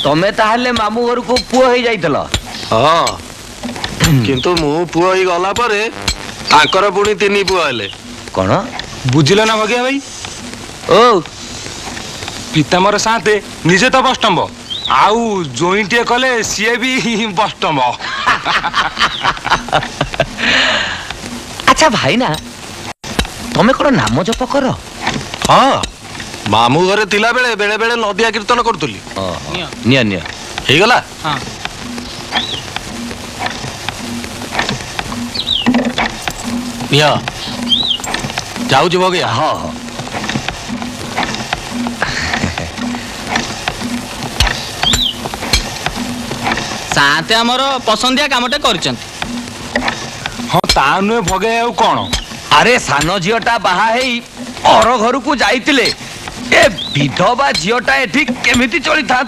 ତମେ ତାହେଲେ ମାମୁଁ ଘରକୁ ପୁଅ ହେଇ ଯାଇଥିଲ? ହଁ, କିନ୍ତୁ ମୁଁ ପୁଅ ହେଇ ଗଲା ପରେ ତାଙ୍କର ପୁଣି 3 ପୁଅ ହେଲେ। କଣ ବୁଝିଲ ନା ଭଗିଆ ଭାଇ? ଓ ପିତାମର ସାନ୍ତେ ନିଜେ ତ ବଷ୍ଟମ୍ବ, ଆଉ ଜୋଇଁଟିଏ କଲେ ସିଏ ବି ବଷ୍ଟମ୍ବ। ଆଚ୍ଛା ଭାଇନା, ତମେ କଣ ନାମ ଜପ କର? ହଁ, ମାମୁଁ ଘରେ ଥିଲାବେଳେ ବେଳେ ବେଳେ ନଦିଆ କୀର୍ତ୍ତନ କରୁଥିଲି। ନିଅ ନିଅ। ହେଇଗଲା। ନିଅ, ଯାଉଛି ଭଗିଆ। ହଁ ହଁ। ସାନ୍ତେ ଆମର ପସନ୍ଦିଆ କାମଟେ କରିଛନ୍ତି। ହଁ, ତା ନୁହେଁ ଭଗେ ଆଉ କଣ? ଆରେ ସାନ ଝିଅଟା ବାହା ହେଇ ଅର ଘରକୁ ଯାଇଥିଲେ, ଏ ବିଧବା ଝିଅଟା ଏଠି କେମିତି ଚଳିଥାନ୍ତା?